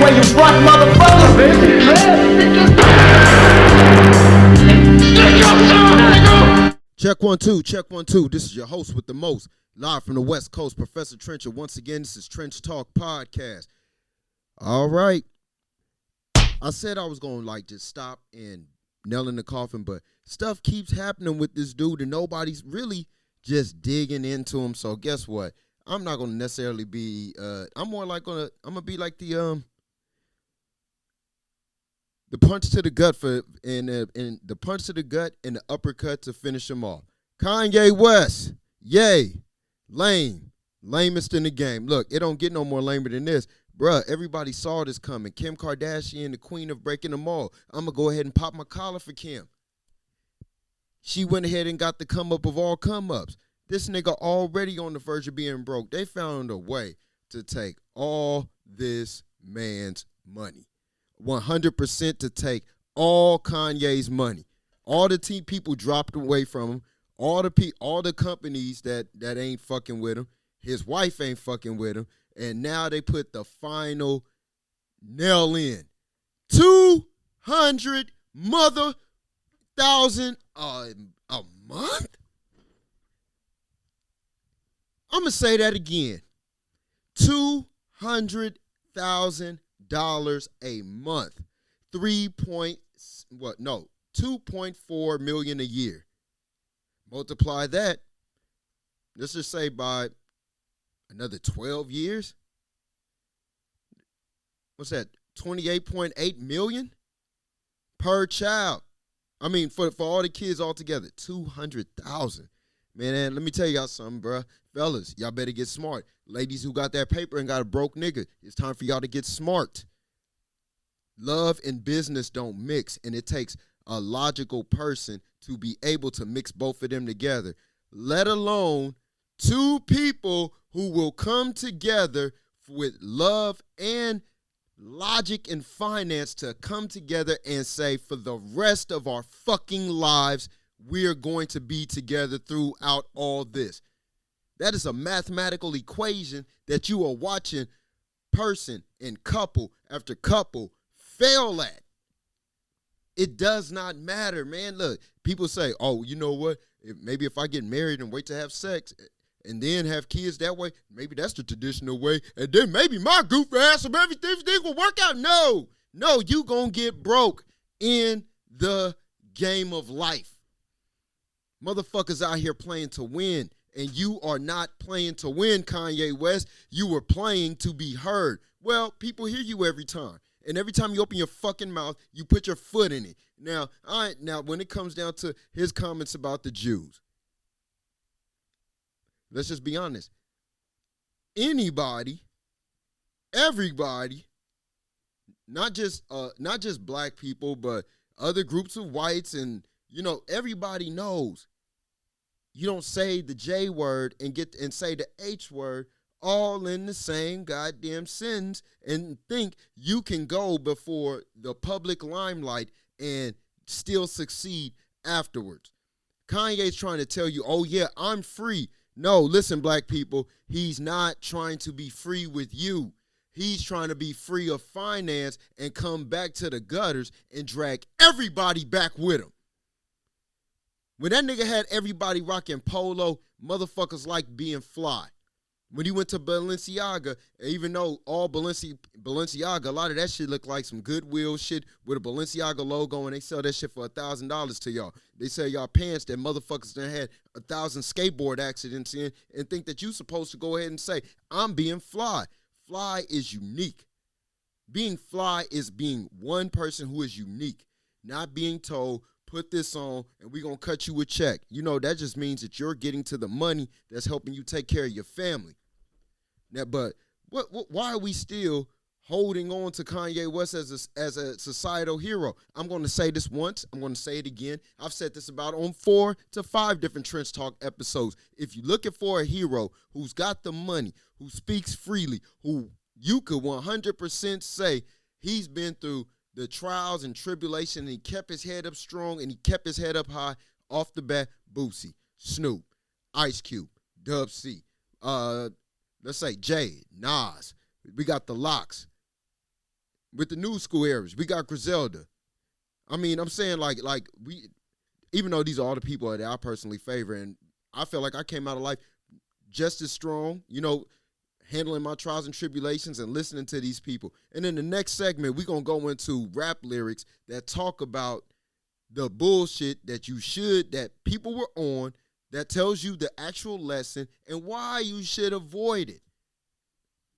way you front, motherfucker. Check 1 2, check 1 2. This is your host with the most, live from the West Coast, Professor Trencher. Once again, this is Trench Talk Podcast. All right. I said I was going to just stop and nail in the coffin, but stuff keeps happening with this dude and nobody's really just digging into him. So guess what? I'm not going to necessarily be, I'm going to be like the punch to the gut and the punch to the gut and the uppercut to finish him off. Kanye West, yay, lamest in the game. Look, it don't get no more lamer than this. Bruh, everybody saw this coming. Kim Kardashian, the queen of breaking them all. I'm going to go ahead and pop my collar for Kim. She went ahead and got the come up of all come ups. This nigga already on the verge of being broke. They found a way to take all this man's money. 100% to take all Kanye's money. All the people dropped away from him. All the companies that ain't fucking with him. His wife ain't fucking with him. And now they put the final nail in. 200 thousand a month? I'm going to say that again. $200,000 a month. 2.4 million a year. Multiply that. Let's just say by another 12 years. What's that? 28.8 million per child. I mean, for all the kids all together, 200,000. Man, let me tell y'all something, bruh. Fellas, y'all better get smart. Ladies who got that paper and got a broke nigga, it's time for y'all to get smart. Love and business don't mix, and it takes a logical person to be able to mix both of them together, let alone two people who will come together with love and logic and finance to come together and say, for the rest of our fucking lives, we're going to be together throughout all this. That is a mathematical equation that you are watching person and couple after couple fail at. It does not matter, man. Look, people say, oh, you know what? Maybe if I get married and wait to have sex and then have kids that way, maybe that's the traditional way. And then maybe my goofy ass of everything will work out. No, you gonna get broke in the game of life. Motherfuckers out here playing to win, and you are not playing to win, Kanye West. You were playing to be heard. Well, people hear you every time. And every time you open your fucking mouth, you put your foot in it. Now, when it comes down to his comments about the Jews, let's just be honest. Anybody, everybody, not just black people, but other groups of whites, and everybody knows you don't say the J word and say the H word all in the same goddamn sentence and think you can go before the public limelight and still succeed afterwards. Kanye's trying to tell you, oh yeah, I'm free. No, listen, black people, he's not trying to be free with you. He's trying to be free of finance and come back to the gutters and drag everybody back with him. When that nigga had everybody rocking polo, motherfuckers like being fly. When he went to Balenciaga, even though all Balenciaga, a lot of that shit looked like some Goodwill shit with a Balenciaga logo, and they sell that shit for $1,000 to y'all. They sell y'all pants that motherfuckers done had 1,000 skateboard accidents in and think that you supposed to go ahead and say, I'm being fly. Fly is unique. Being fly is being one person who is unique, not being told, put this on and we're going to cut you a check. That just means that you're getting to the money that's helping you take care of your family. Now, but why are we still holding on to Kanye West as a societal hero? I'm going to say this once. I'm going to say it again. I've said this about on 4 to 5 different Trench Talk episodes. If you're looking for a hero who's got the money, who speaks freely, who you could 100% say he's been through the trials and tribulation, and he kept his head up strong, and he kept his head up high off the bat, Boosie, Snoop, Ice Cube, Dub C, let's say Jay, Nas, we got the Locks. with the new school areas. We got Griselda. I mean, I'm saying like we, even though these are all the people that I personally favor, and I feel like I came out of life just as strong, handling my trials and tribulations and listening to these people. And in the next segment, we're going to go into rap lyrics that talk about the bullshit that people were on, that tells you the actual lesson and why you should avoid it.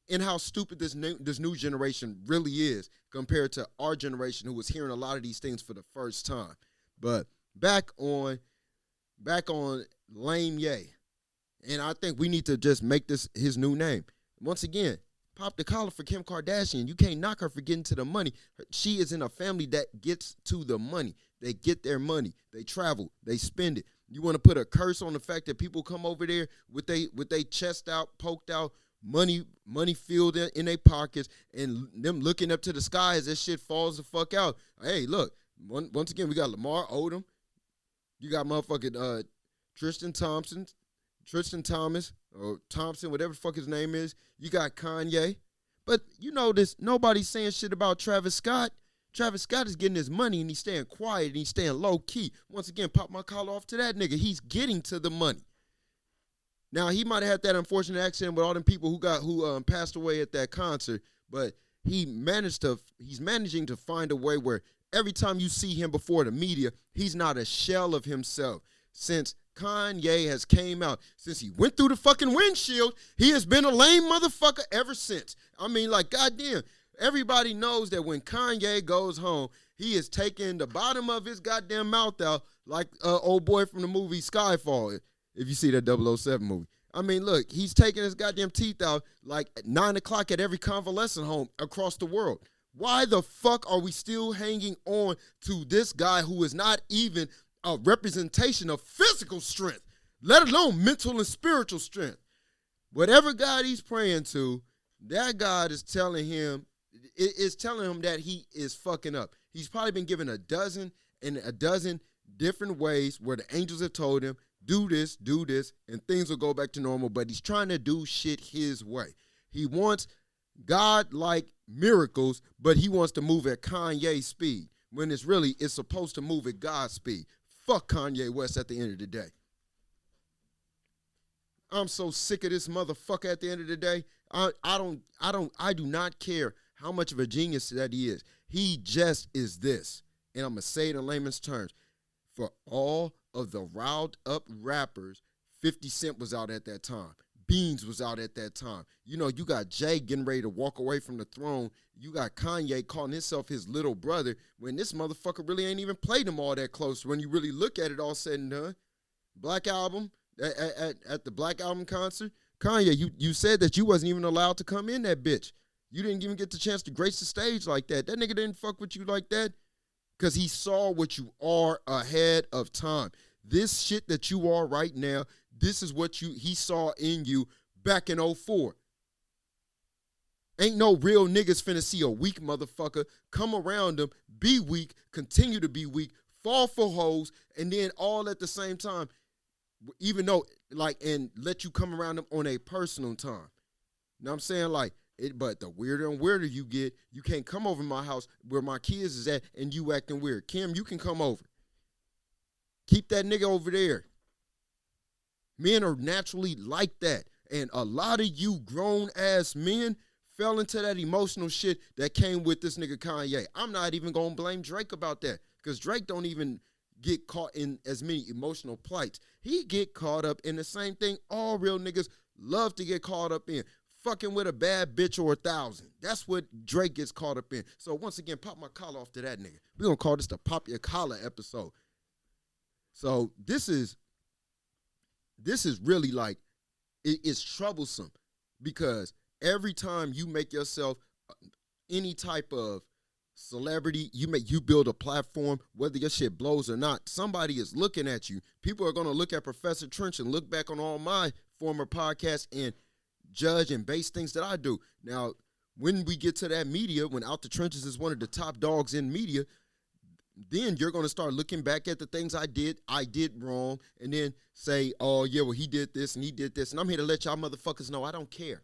And how stupid this new generation really is compared to our generation who was hearing a lot of these things for the first time. But back on Lame Ye. And I think we need to just make this his new name. Once again, pop the collar for Kim Kardashian. You can't knock her for getting to the money. She is in a family that gets to the money. They get their money. They travel. They spend it. You want to put a curse on the fact that people come over there with they chest out, poked out, money filled in their pockets, and them looking up to the sky as this shit falls the fuck out. Hey, look, once again, we got Lamar Odom. You got motherfucking Tristan Thomas, or Thompson, whatever the fuck his name is. You got Kanye. But you notice nobody's saying shit about Travis Scott. Travis Scott is getting his money, and he's staying quiet, and he's staying low-key. Once again, pop my collar off to that nigga. He's getting to the money. Now, he might have had that unfortunate accident with all them people who passed away at that concert, but he's managing to find a way where every time you see him before the media, he's not a shell of himself. Since Kanye has came out, since he went through the fucking windshield, he has been a lame motherfucker ever since. I mean, like, goddamn, everybody knows that when Kanye goes home, he is taking the bottom of his goddamn mouth out like old boy from the movie Skyfall, if you see that 007 movie. I mean, look, he's taking his goddamn teeth out like at 9 o'clock at every convalescent home across the world. Why the fuck are we still hanging on to this guy who is not even a representation of physical strength, let alone mental and spiritual strength? Whatever God he's praying to, that God is telling him that he is fucking up. He's probably been given a dozen different ways where the angels have told him, do this, and things will go back to normal, but he's trying to do shit his way. He wants God-like miracles, but he wants to move at Kanye's speed, when it's supposed to move at God's speed. Fuck Kanye West at the end of the day. I'm so sick of this motherfucker at the end of the day. I do not care how much of a genius that he is. He just is this. And I'm going to say it in layman's terms. For all of the riled up rappers, 50 Cent was out at that time. Beans was out at that time. You got Jay getting ready to walk away from the throne. You got Kanye calling himself his little brother when this motherfucker really ain't even played him all that close. When you really look at it all said and done. Black Album, at the Black Album concert, Kanye, you said that you wasn't even allowed to come in that bitch. You didn't even get the chance to grace the stage like that. That nigga didn't fuck with you like that because he saw what you are ahead of time. This shit that you are right now, this is what he saw in you back in 2004. Ain't no real niggas finna see a weak motherfucker come around them, be weak, continue to be weak, fall for hoes, and then all at the same time, even though, and let you come around them on a personal time. You know what I'm saying? But the weirder and weirder you get, you can't come over my house where my kids is at and you acting weird. Kim, you can come over. Keep that nigga over there. Men are naturally like that. And a lot of you grown-ass men fell into that emotional shit that came with this nigga Kanye. I'm not even going to blame Drake about that because Drake don't even get caught in as many emotional plights. He get caught up in the same thing all real niggas love to get caught up in. Fucking with a bad bitch or 1,000. That's what Drake gets caught up in. So once again, pop my collar off to that nigga. We're going to call this the Pop Your Collar episode. So this is really it's troublesome because every time you make yourself any type of celebrity, you build a platform, whether your shit blows or not, somebody is looking at you. People are going to look at Professor Trench and look back on all my former podcasts and judge and base things that I do. Now, when we get to that media, when Out the Trenches is one of the top dogs in media, then you're going to start looking back at the things I did wrong, and then say, oh, yeah, well, he did this and he did this. And I'm here to let y'all motherfuckers know I don't care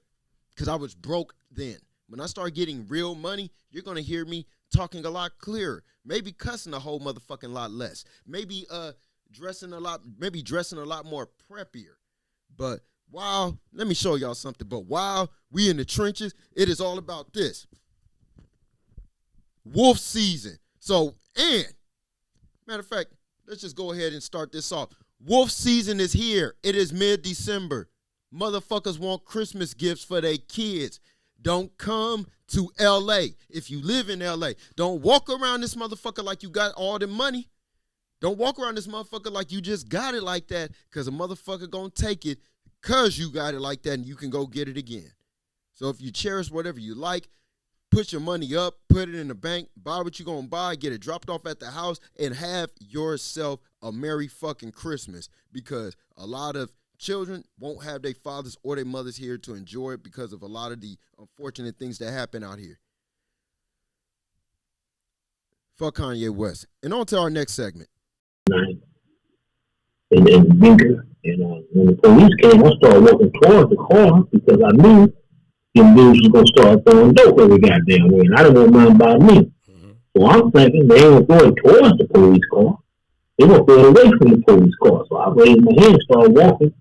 because I was broke then. When I start getting real money, you're gonna hear me talking a lot clearer. Maybe cussing a whole motherfucking lot less. Maybe dressing a lot more preppier. But let me show y'all something. But while we in the trenches, it is all about this. Wolf season. So, and matter of fact, let's just go ahead and start this off. Wolf season is here. It is mid-December. Motherfuckers want Christmas gifts for their kids. Don't come to LA. If you live in LA, don't walk around this motherfucker like you got all the money. Don't walk around this motherfucker like you just got it like that, because a motherfucker gonna take it because you got it like that and you can go get it again. So if you cherish whatever you like, put your money up, put it in the bank, buy what you gonna buy, get it dropped off at the house, and have yourself a merry fucking Christmas, because a lot of children won't have their fathers or their mothers here to enjoy it because of a lot of the unfortunate things that happen out here. Fuck Kanye West. And on to our next segment. And bigger. And when the police came, I started walking towards the car because I knew them dudes was going to start throwing dope every goddamn way. And I didn't want nothing about me. Mm-hmm. So I'm thinking they ain't going to throw it towards the police car. They're going to throw it away from the police car. So I raised my hand and started walking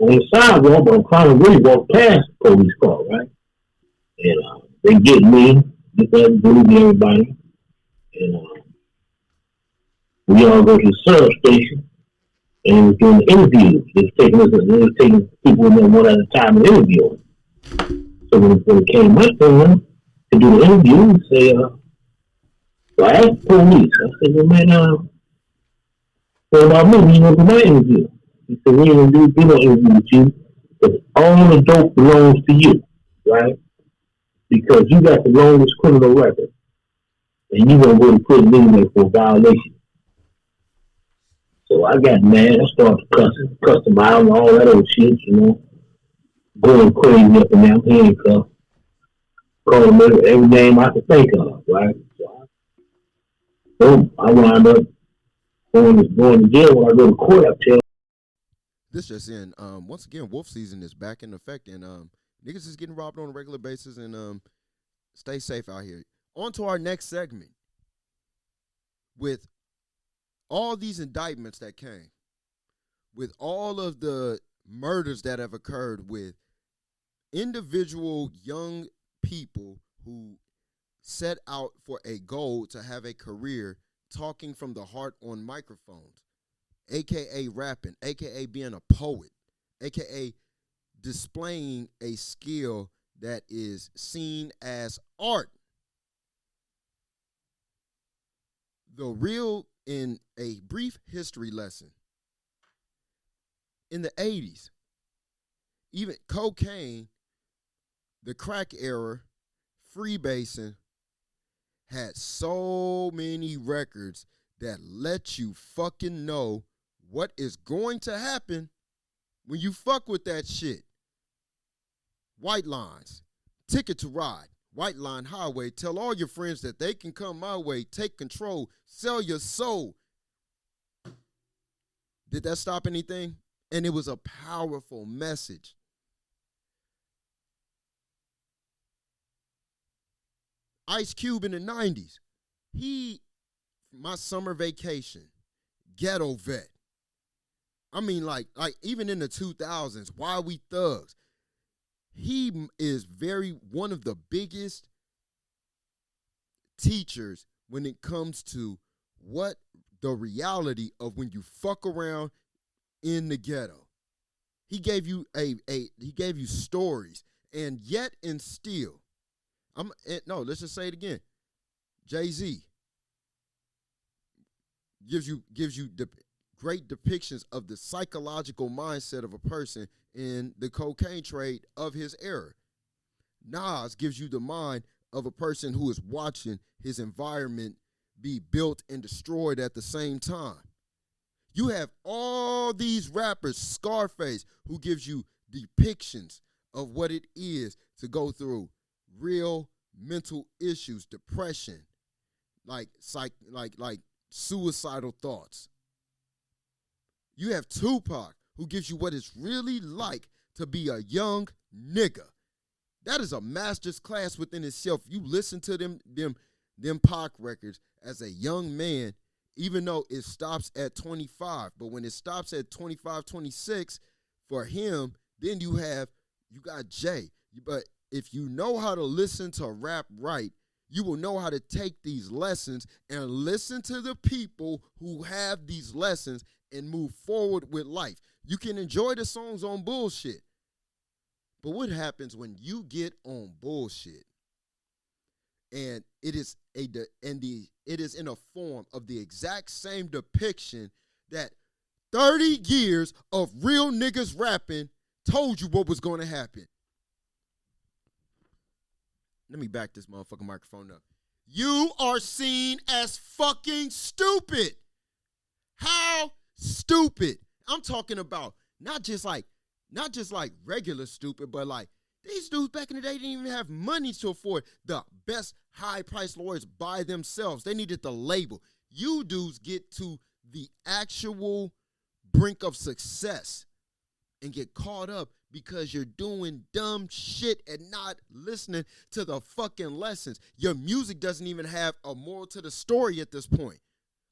on the sidewalk, but I'm trying to really walk past the police car, right? And they get me, get that dude, everybody. And we all go to the service station and we're doing the interviews. They was taking people in there one at a time and interviewing. So when it came my turn to do the interview, so I asked the police, I said, well, man, what about me? When you going to do my interview? He said, we ain't going to do no interview with you, because all the dope belongs to you, right? Because you got the longest criminal record, and you're going to go to prison anyway for a violation. So I got mad. I started cussing them out and all that old shit, going crazy up and down, handcuffed, calling them every name I could think of, right? So I wound up going to jail. When I go to court, I tell. This just in. Once again, wolf season is back in effect, and niggas is getting robbed on a regular basis, and stay safe out here. On to our next segment. With all these indictments that came, with all of the murders that have occurred, with individual young people who set out for a goal to have a career talking from the heart on microphones, aka rapping, aka being a poet, aka displaying a skill that is seen as art. The real, in a brief history lesson, in the 80s, even cocaine, the crack era, freebasing, had so many records that let you fucking know what is going to happen when you fuck with that shit. White Lines, Ticket to Ride, White Line Highway, tell all your friends that they can come my way, take control, sell your soul. Did that stop anything? And it was a powerful message. Ice Cube in the 90s, My Summer Vacation, Ghetto Vet. I mean, like even in the 2000s, Why We Thugs. He is one of the biggest teachers when it comes to what the reality of when you fuck around in the ghetto. He gave you he gave you stories, and yet and still, let's just say it again. Jay-Z gives you great depictions of the psychological mindset of a person in the cocaine trade of his era. Nas gives you the mind of a person who is watching his environment be built and destroyed at the same time. You have all these rappers, Scarface, who gives you depictions of what it is to go through real mental issues, depression, like suicidal thoughts. You have Tupac, who gives you what it's really like to be a young nigga That is a master's class within itself. You listen to them Pac records as a young man, even though it stops at 25. But when it stops at 25, 26, for him, then you got Jay. But if you know how to listen to rap right, you will know how to take these lessons and listen to the people who have these lessons and move forward with life. You can enjoy the songs on bullshit. But what happens when you get on bullshit and it is in a form of the exact same depiction that 30 years of real niggas rapping told you what was going to happen? Let me back this motherfucking microphone up. You are seen as fucking stupid. How stupid? I'm talking about not just like regular stupid, but like these dudes back in the day didn't even have money to afford the best high-priced lawyers by themselves. They needed the label. You dudes get to the actual brink of success and get caught up because you're doing dumb shit and not listening to the fucking lessons. Your music doesn't even have a moral to the story at this point.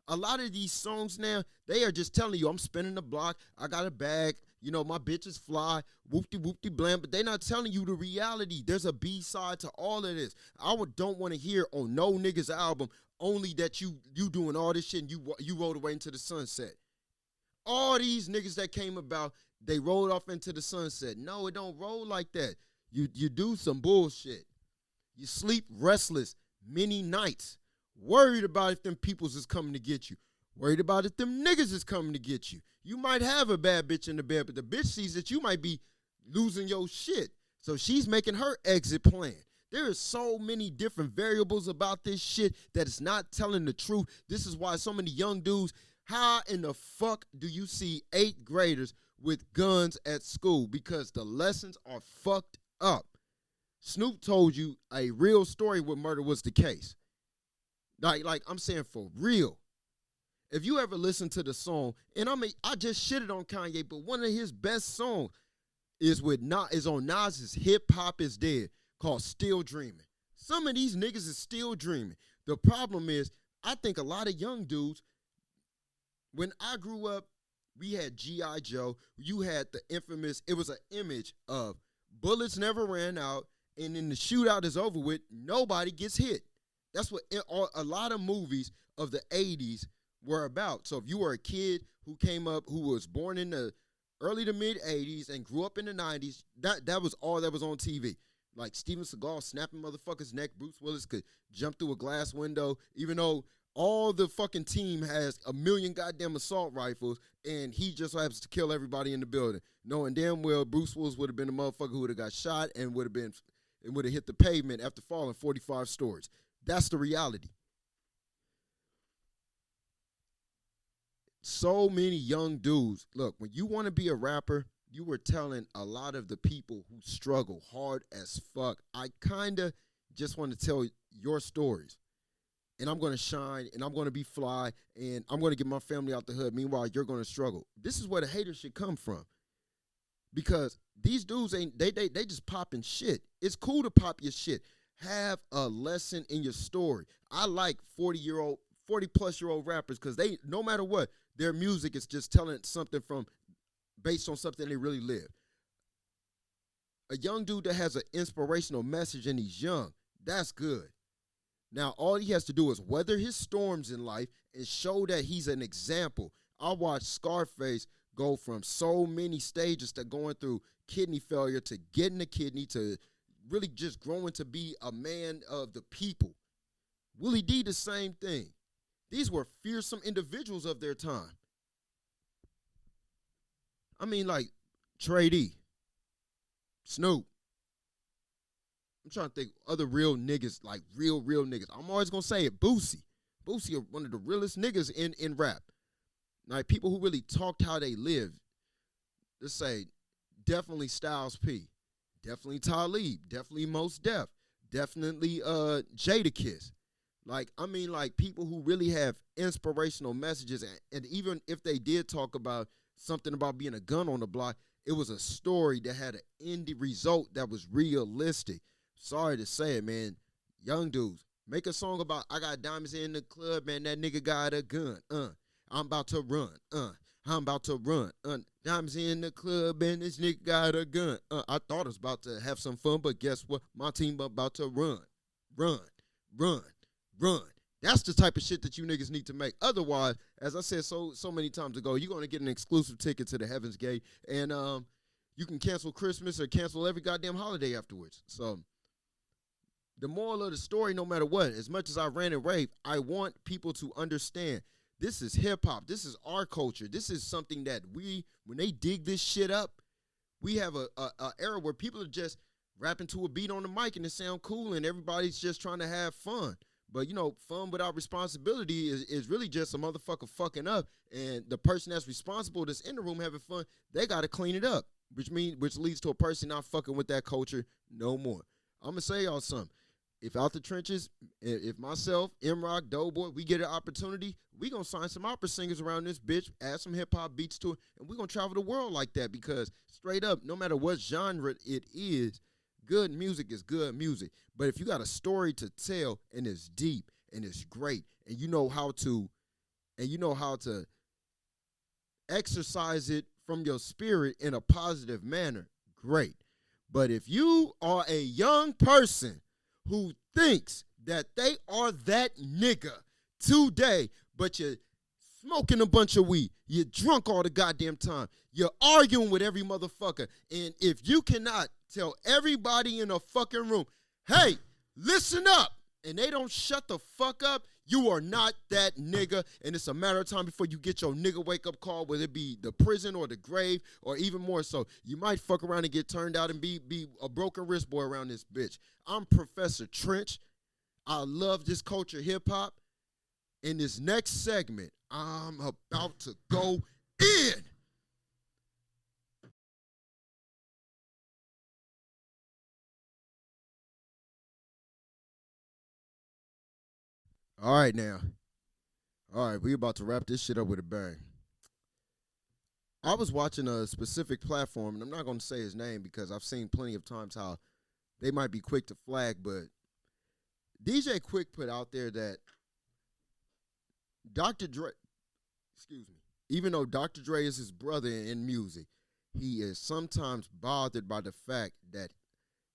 A lot of these songs now, they are just telling you, I'm spinning the block, I got a bag, you know, my bitches fly, whoop-de-whoop-de blam, but they're not telling you the reality. There's a B-side to all of this. Don't want to hear on no niggas album only that you doing all this shit and you rolled away into the sunset. All these niggas that came about, they rolled off into the sunset. No, it don't roll like that. You do some bullshit. You sleep restless many nights, worried about if them peoples is coming to get you, worried about if them niggas is coming to get you. You might have a bad bitch in the bed, but the bitch sees that you might be losing your shit. So she's making her exit plan. There is so many different variables about this shit that is not telling the truth. This is why so many young dudes, how in the fuck do you see 8th graders with guns at school? Because the lessons are fucked up. Snoop told you a real story where murder was the case. Like I'm saying for real. If you ever listen to the song, and I just shitted on Kanye, but one of his best songs is on Nas's Hip Hop Is Dead, called Still Dreaming. Some of these niggas is still dreaming. The problem is, I think a lot of young dudes, when I grew up, we had G.I. Joe. You had the infamous, it was an image of bullets never ran out, and then the shootout is over with, nobody gets hit. That's what a lot of movies of the 80s were about. So if you were a kid who came up, who was born in the early to mid 80s and grew up in the 90s, that was all that was on TV. Like Steven Seagal snapping motherfuckers' neck, Bruce Willis could jump through a glass window, even though all the fucking team has a million goddamn assault rifles, and he just happens to kill everybody in the building, knowing damn well Bruce Willis would have been the motherfucker who would have got shot and would have hit the pavement after falling 45 stories. That's the reality. So many young dudes. Look, when you want to be a rapper, you were telling a lot of the people who struggle hard as fuck, I kind of just want to tell your stories. And I'm going to shine, and I'm going to be fly, and I'm going to get my family out the hood. Meanwhile, you're going to struggle. This is where the haters should come from. Because these dudes they just popping shit. It's cool to pop your shit. Have a lesson in your story. I like 40-plus-year-old rappers because they, no matter what, their music is just telling something based on something they really live. A young dude that has an inspirational message and he's young, that's good. Now, all he has to do is weather his storms in life and show that he's an example. I watched Scarface go from so many stages to going through kidney failure to getting a kidney to really just growing to be a man of the people. Willie D, the same thing. These were fearsome individuals of their time. I mean, like Trey D, Snoop. I'm trying to think other real niggas, like real niggas. I'm always going to say it, Boosie. Boosie are one of the realest niggas in rap. Like people who really talked how they lived. Let's say definitely Styles P. Definitely Talib. Definitely Mos Def. Definitely Jadakiss. Like, I mean, like people who really have inspirational messages. And even if they did talk about something about being a gun on the block, It was a story that had an end result that was realistic. Sorry to say it, man. Young dudes, make a song about I got diamonds in the club, man. That nigga got a gun. I'm about to run. I'm about to run. Diamonds in the club, and this nigga got a gun. I thought I was about to have some fun, but guess what? My team about to run. That's the type of shit that you niggas need to make. Otherwise, as I said so many times ago, you're going to get an exclusive ticket to the Heaven's Gate, and you can cancel Christmas or cancel every goddamn holiday afterwards. So the moral of the story, no matter what, as much as I ran and raved, I want people to understand this is hip-hop. This is our culture. This is something that when they dig this shit up, we have a era where people are just rapping to a beat on the mic and it sound cool and everybody's just trying to have fun. But, fun without responsibility is really just a motherfucker fucking up. And the person that's responsible that's in the room having fun, they got to clean it up, which leads to a person not fucking with that culture no more. I'm going to say y'all something. If Out the Trenches, if myself, M-Rock, Doughboy, we get an opportunity, we going to sign some opera singers around this bitch, add some hip-hop beats to it, and we going to travel the world like that because straight up, no matter what genre it is, good music is good music. But if you got a story to tell and it's deep and it's great and you know how to exercise it from your spirit in a positive manner, great. But if you are a young person who thinks that they are that nigga today, but you're smoking a bunch of weed, you're drunk all the goddamn time, you're arguing with every motherfucker, and if you cannot tell everybody in a fucking room, hey, listen up, and they don't shut the fuck up, you are not that nigga, and it's a matter of time before you get your nigga wake-up call, whether it be the prison or the grave, or even more so. You might fuck around and get turned out and be a broken wrist boy around this bitch. I'm Professor Trench. I love this culture hip-hop. In this next segment, I'm about to go in. All right, now. All right, we about to wrap this shit up with a bang. I was watching a specific platform, and I'm not going to say his name because I've seen plenty of times how they might be quick to flag, but DJ Quik put out there that Dr. Dre, even though Dr. Dre is his brother in music, he is sometimes bothered by the fact that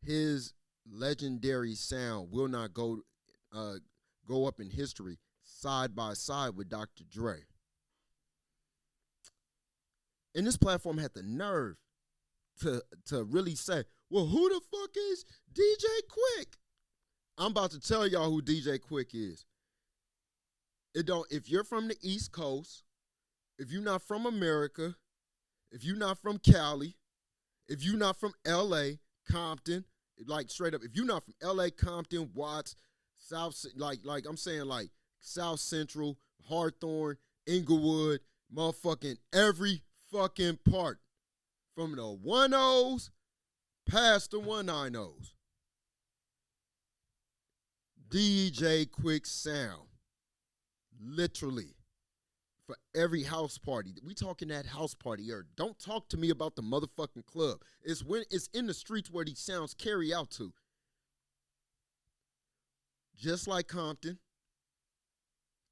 his legendary sound will not go up in history side by side with Dr. Dre. And this platform had the nerve to really say, well, who the fuck is DJ Quik? I'm about to tell y'all who DJ Quik is. If you're from the East Coast, if you're not from America, if you're not from Cali, if you're not from LA, Compton, like straight up, if you're not from LA, Compton, Watts, South, like I'm saying, like South Central, Hawthorne, Inglewood, motherfucking every fucking part, from the 1-0s past the 1-9-0s. DJ Quik sound, literally, for every house party. We talking that house party era. Don't talk to me about the motherfucking club. It's when it's in the streets where these sounds carry out to. Just like Compton,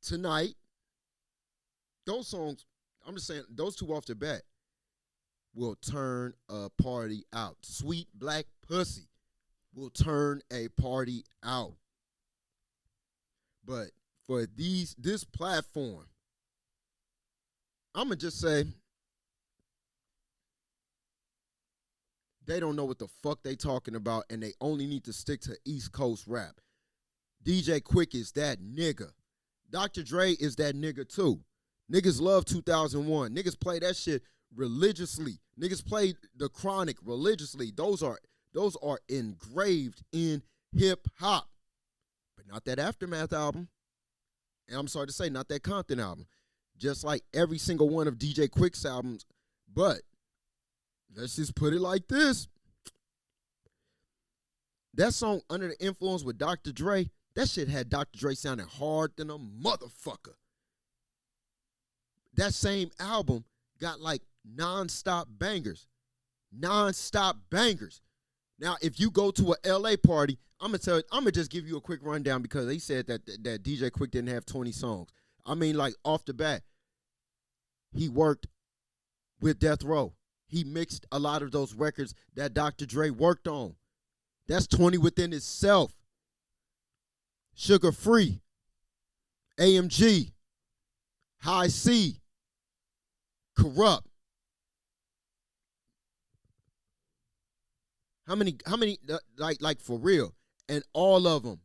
Tonight, those songs, I'm just saying, those two off the bat will turn a party out. Sweet Black Pussy will turn a party out. But for this platform, I'm going to just say, they don't know what the fuck they talking about, and they only need to stick to East Coast rap. DJ Quik is that nigga. Dr. Dre is that nigga too. Niggas love 2001. Niggas play that shit religiously. Niggas play The Chronic religiously. Those are engraved in hip hop. But not that Aftermath album. And I'm sorry to say, not that Compton album. Just like every single one of DJ Quik's albums. But let's just put it like this. That song, Under the Influence with Dr. Dre, that shit had Dr. Dre sounding hard than a motherfucker. That same album got like non-stop bangers. non-stop bangers. Now, if you go to a LA party, I'm gonna just give you a quick rundown because they said that DJ Quik didn't have 20 songs. I mean, like off the bat, he worked with Death Row. He mixed a lot of those records that Dr. Dre worked on. That's 20 within itself. Sugar Free, AMG, High C, Corrupt. How many like for real? And all of them,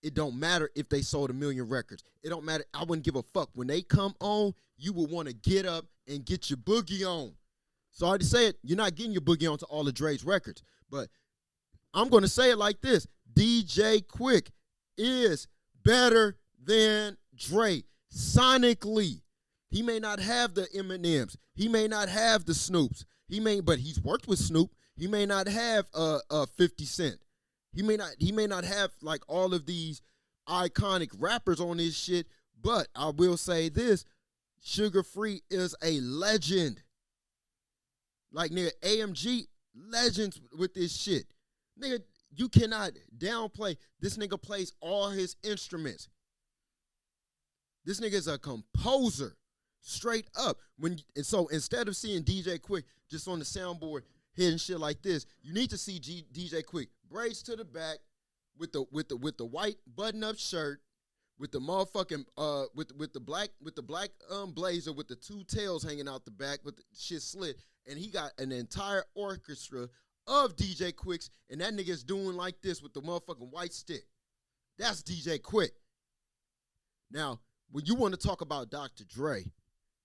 it don't matter if they sold 1 million records. It don't matter. I wouldn't give a fuck. When they come on, you will want to get up and get your boogie on. Sorry to say it, you're not getting your boogie on to all of Dre's records. But I'm going to say it like this. DJ Quik is better than Dre sonically. He may not have the Eminems. He may not have the Snoops. But he's worked with Snoop. He may not have 50 Cent. He may not have like all of these iconic rappers on his shit. But I will say this: Sugar Free is a legend. Like, nigga, AMG legends with this shit. Nigga, you cannot downplay. This nigga plays all his instruments. This nigga is a composer, straight up. So instead of seeing DJ Quik just on the soundboard hitting shit like this, you need to see DJ Quik braids to the back with the white button-up shirt, with the motherfucking with the black blazer with the two tails hanging out the back with the shit slit, and he got an entire orchestra of DJ Quiks, and that nigga's doing like this with the motherfucking white stick. That's DJ Quik. Now, when you want to talk about Dr. Dre,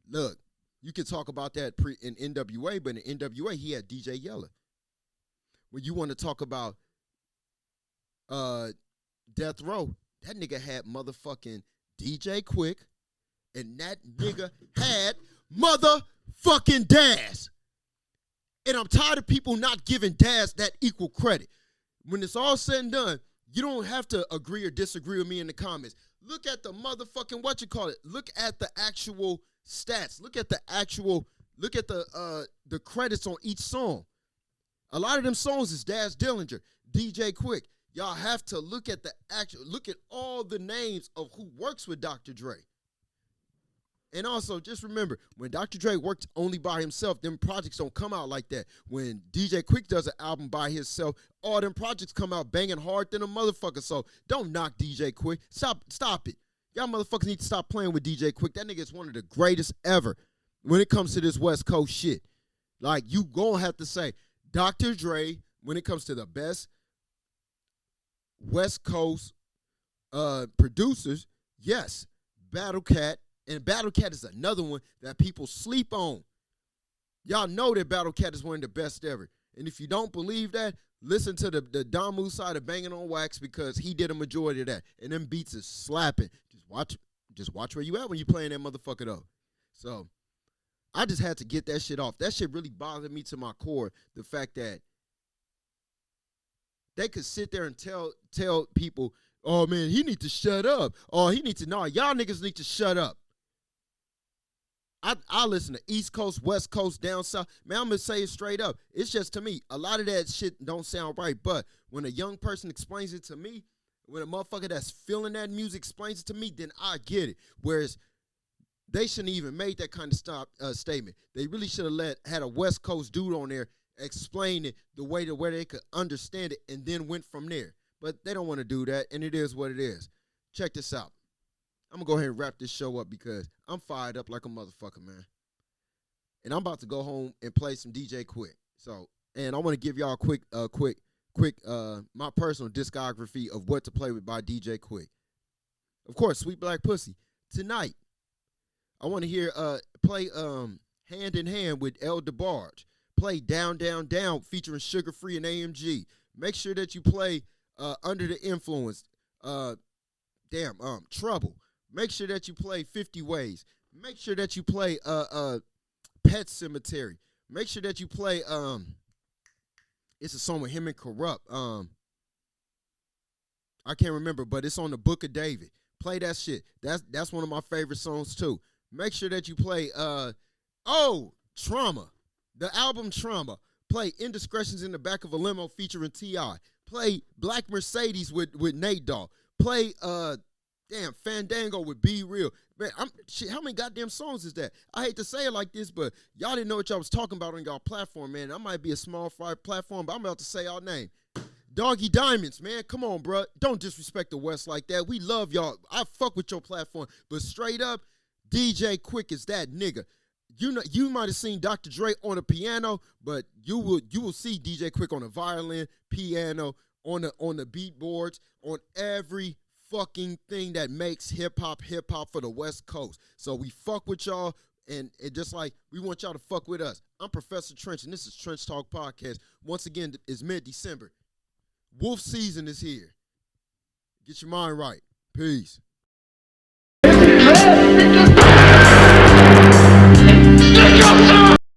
look, you can talk about that in NWA, but in NWA, he had DJ Yella. When you want to talk about Death Row, that nigga had motherfucking DJ Quik, and that nigga had motherfucking Daz. And I'm tired of people not giving Daz that equal credit. When it's all said and done, you don't have to agree or disagree with me in the comments. Look at the motherfucking, look at the actual stats. Look at the credits on each song. A lot of them songs is Daz Dillinger, DJ Quik. Y'all have to look at all the names of who works with Dr. Dre. And also, just remember, when Dr. Dre worked only by himself, them projects don't come out like that. When DJ Quik does an album by himself, all them projects come out banging hard than a motherfucker. So don't knock DJ Quik. Stop it. Y'all motherfuckers need to stop playing with DJ Quik. That nigga is one of the greatest ever when it comes to this West Coast shit. Like, you gonna have to say, Dr. Dre, when it comes to the best West Coast producers, yes, Battle Cat. And Battle Cat is another one that people sleep on. Y'all know that Battle Cat is one of the best ever. And if you don't believe that, listen to the Damu side of Banging on Wax, because he did a majority of that. And them beats is slapping. Just watch where you at when you playing that motherfucker though. So I just had to get that shit off. That shit really bothered me to my core. The fact that they could sit there and tell people, oh man, he need to shut up. Oh, y'all niggas need to shut up. I listen to East Coast, West Coast, down south. Man, I'm going to say it straight up. It's just, to me, a lot of that shit don't sound right. But when a young person explains it to me, when a motherfucker that's feeling that music explains it to me, then I get it. Whereas they shouldn't even made that kind of statement. They really should have had a West Coast dude on there explain it the way to where they could understand it and then went from there. But they don't want to do that, and it is what it is. Check this out. I'm going to go ahead and wrap this show up because I'm fired up like a motherfucker, man. And I'm about to go home and play some DJ Quik. So, and I want to give y'all a quick, my personal discography of what to play with by DJ Quik. Of course, Sweet Black Pussy. Tonight, I want to hear, play Hand in Hand with El DeBarge. Play Down, Down, Down featuring Sugar Free and AMG. Make sure that you play Under the Influence, Trouble. Make sure that you play 50 Ways. Make sure that you play Pet Cemetery. Make sure that you play it's a song with him and Corrupt. I can't remember, but it's on the Book of David. Play that shit. That's one of my favorite songs too. Make sure that you play Trauma. The album Trauma. Play Indiscretions in the Back of a Limo featuring T.I. Play Black Mercedes with Nate Dogg. Play Fandango with Be Real. Man, how many goddamn songs is that? I hate to say it like this, but y'all didn't know what y'all was talking about on y'all platform, man. I might be a small fry platform, but I'm about to say y'all name. Doggy Diamonds, man. Come on, bro. Don't disrespect the West like that. We love y'all. I fuck with your platform. But straight up, DJ Quik is that nigga. You know, you might have seen Dr. Dre on the piano, but you will see DJ Quik on the violin, piano, on the beat boards, on every fucking thing that makes hip hop for the West Coast. So we fuck with y'all, and just like we want y'all to fuck with us. I'm Professor Trench, and this is Trench Talk Podcast. Once again, it's mid-December. Wolf season is here. Get your mind right. Peace.